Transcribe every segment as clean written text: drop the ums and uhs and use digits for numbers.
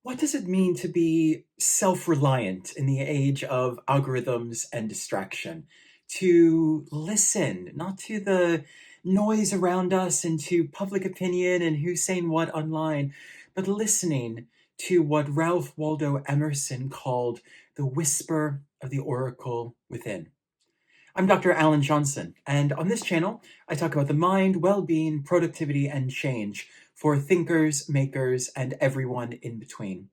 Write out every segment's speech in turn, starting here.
What does it mean to be self-reliant in the age of algorithms and distraction? To listen, not to the noise around us and to public opinion and who's saying what online, but listening to what Ralph Waldo Emerson called the whisper of the oracle within. I'm Dr. Alan Johnson, and on this channel, I talk about the mind, well-being, productivity, and change for thinkers, makers, and everyone in between.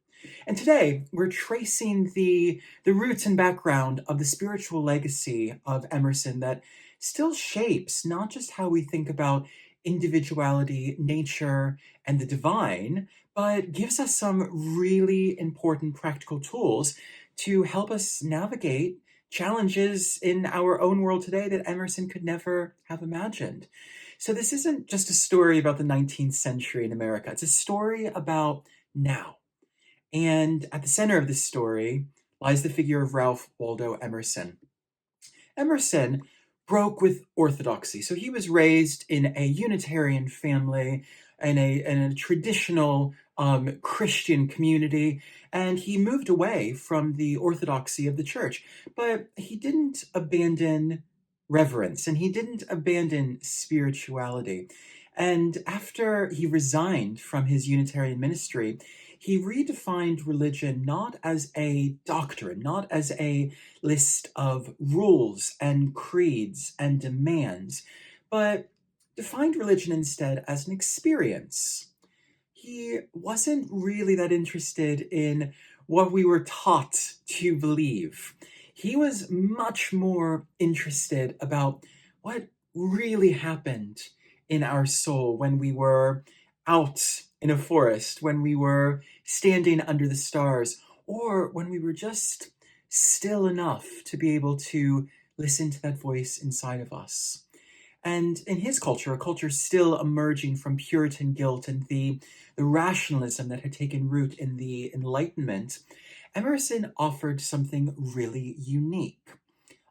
And today, we're tracing the roots and background of the spiritual legacy of Emerson that still shapes not just how we think about individuality, nature, and the divine, but gives us some really important practical tools to help us navigate challenges in our own world today that Emerson could never have imagined. So this isn't just a story about the 19th century in America. It's a story about now. And at the center of this story lies the figure of Ralph Waldo Emerson. Emerson broke with orthodoxy. So he was raised in a Unitarian family, in a traditional Christian community, and he moved away from the orthodoxy of the church. But he didn't abandon reverence, and he didn't abandon spirituality. And after he resigned from his Unitarian ministry, he redefined religion not as a doctrine, not as a list of rules and creeds and demands, but defined religion instead as an experience. He wasn't really that interested in what we were taught to believe. He was much more interested about what really happened in our soul when we were out in a forest, when we were standing under the stars, or when we were just still enough to be able to listen to that voice inside of us. And in his culture, a culture still emerging from Puritan guilt and the rationalism that had taken root in the Enlightenment, Emerson offered something really unique,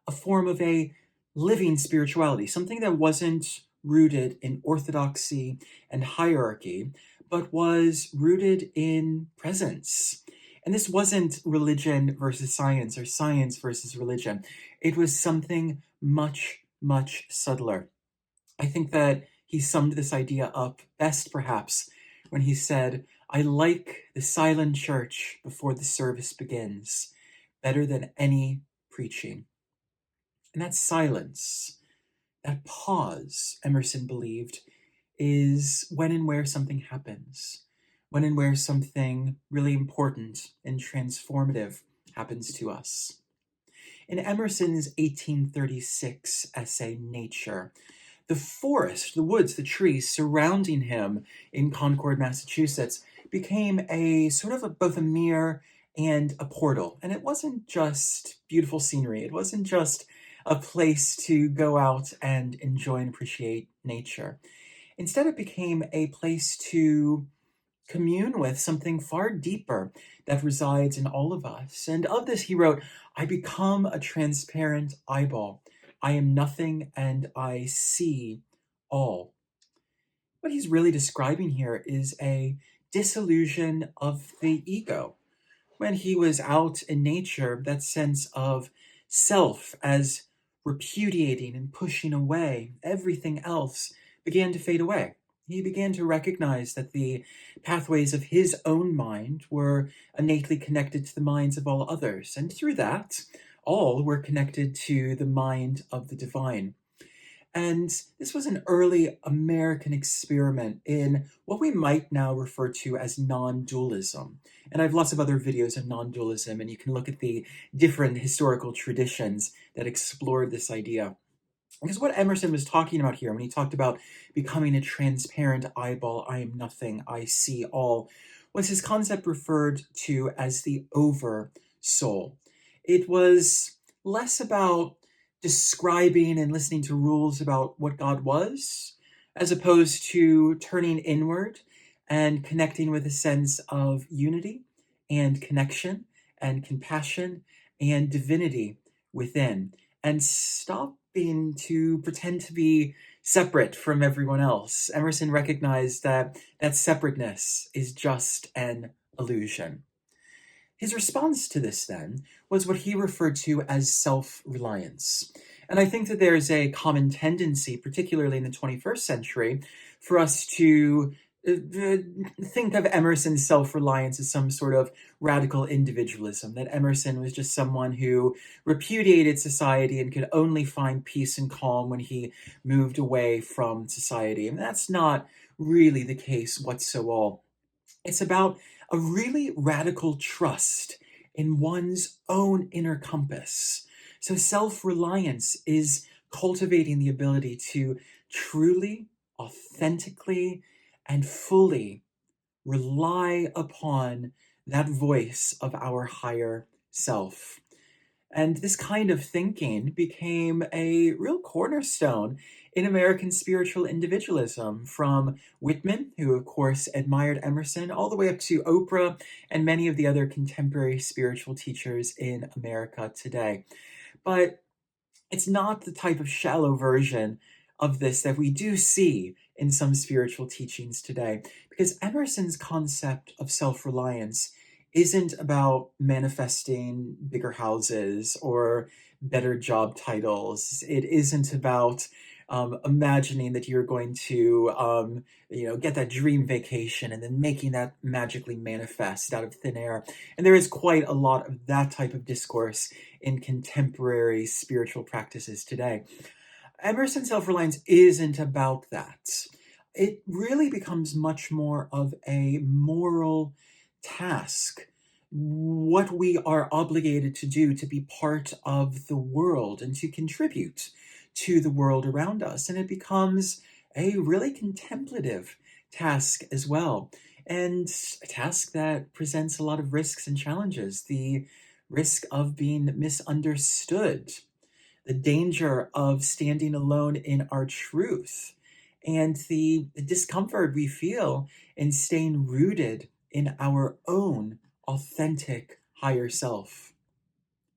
a form of a living spirituality, something that wasn't rooted in orthodoxy and hierarchy, but was rooted in presence. And this wasn't religion versus science or science versus religion. It was something much, much subtler. I think that he summed this idea up best, perhaps, when he said, "I like the silent church before the service begins better than any preaching." And that silence, that pause, Emerson believed, is when and where something happens, when and where something really important and transformative happens to us. In Emerson's 1836 essay, Nature, the forest, the woods, the trees surrounding him in Concord, Massachusetts, became a sort of both a mirror and a portal. And it wasn't just beautiful scenery. It wasn't just a place to go out and enjoy and appreciate nature. Instead, it became a place to commune with something far deeper that resides in all of us. And of this, he wrote, "I become a transparent eyeball. I am nothing and I see all." What he's really describing here is a disillusion of the ego. When he was out in nature, that sense of self as repudiating and pushing away everything else began to fade away. He began to recognize that the pathways of his own mind were innately connected to the minds of all others, and through that, all were connected to the mind of the divine. And this was an early American experiment in what we might now refer to as non-dualism. And I have lots of other videos on non-dualism, and you can look at the different historical traditions that explored this idea. Because what Emerson was talking about here when he talked about becoming a transparent eyeball, I am nothing, I see all, was his concept referred to as the Oversoul. It was less about describing and listening to rules about what God was, as opposed to turning inward and connecting with a sense of unity and connection and compassion and divinity within, and stopping to pretend to be separate from everyone else. Emerson recognized that that separateness is just an illusion. His response to this, then, was what he referred to as self-reliance. And I think that there's a common tendency, particularly in the 21st century, for us to think of Emerson's self-reliance as some sort of radical individualism, that Emerson was just someone who repudiated society and could only find peace and calm when he moved away from society. And that's not really the case whatsoever. It's about a really radical trust in one's own inner compass. So self-reliance is cultivating the ability to truly, authentically, and fully rely upon that voice of our higher self. And this kind of thinking became a real cornerstone in American spiritual individualism, from Whitman, who of course admired Emerson, all the way up to Oprah and many of the other contemporary spiritual teachers in America today. But it's not the type of shallow version of this that we do see in some spiritual teachings today, because Emerson's concept of self-reliance isn't about manifesting bigger houses or better job titles. It isn't about imagining that you're going to get that dream vacation and then making that magically manifest out of thin air. And there is quite a lot of that type of discourse in contemporary spiritual practices today. Emerson's self-reliance isn't about that. It really becomes much more of a moral task, what we are obligated to do to be part of the world and to contribute to the world around us. And it becomes a really contemplative task as well, and a task that presents a lot of risks and challenges. The risk of being misunderstood, the danger of standing alone in our truth, and the discomfort we feel in staying rooted in our own authentic higher self.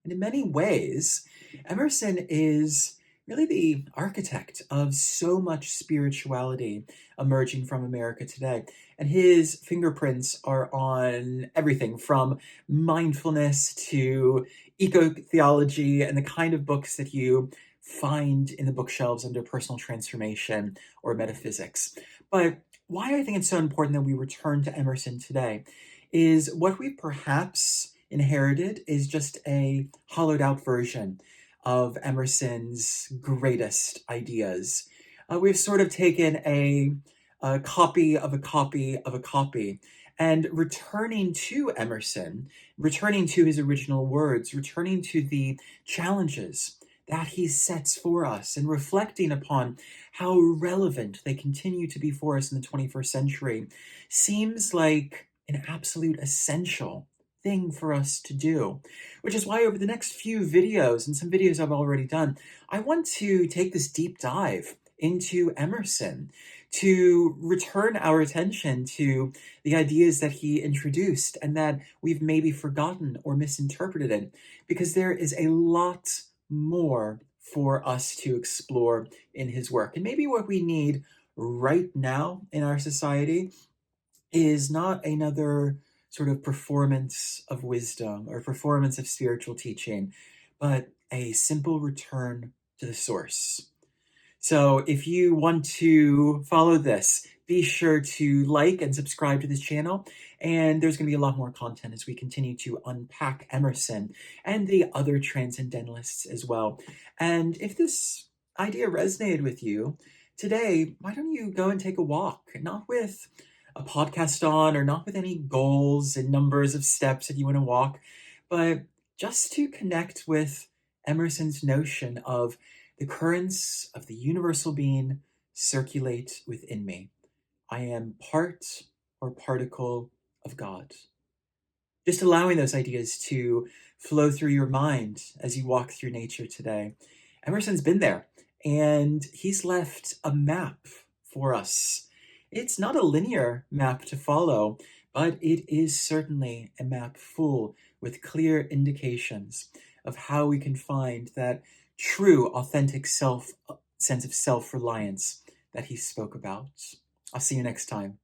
And in many ways, Emerson is really the architect of so much spirituality emerging from America today. And his fingerprints are on everything from mindfulness to eco-theology and the kind of books that you find in the bookshelves under personal transformation or metaphysics. But why I think it's so important that we return to Emerson today is what we perhaps inherited is just a hollowed out version of Emerson's greatest ideas. We've sort of taken a copy of a copy of a copy, and returning to Emerson, returning to his original words, returning to the challenges that he sets for us, and reflecting upon how relevant they continue to be for us in the 21st century seems like an absolute essential thing for us to do. Which is why over the next few videos, and some videos I've already done, I want to take this deep dive into Emerson, to return our attention to the ideas that he introduced and that we've maybe forgotten or misinterpreted, because there is a lot more for us to explore in his work. And maybe what we need right now in our society is not another sort of performance of wisdom or performance of spiritual teaching, but a simple return to the source. So if you want to follow this, be sure to like and subscribe to this channel. And there's going to be a lot more content as we continue to unpack Emerson and the other transcendentalists as well. And if this idea resonated with you today, why don't you go and take a walk, not with a podcast on or not with any goals and numbers of steps that you want to walk, but just to connect with Emerson's notion of the currents of the universal being circulate within me. I am part or particle of God. Just allowing those ideas to flow through your mind as you walk through nature today. Emerson's been there, and he's left a map for us. It's not a linear map to follow, but it is certainly a map full with clear indications of how we can find that true, authentic sense of self-reliance that he spoke about. I'll see you next time.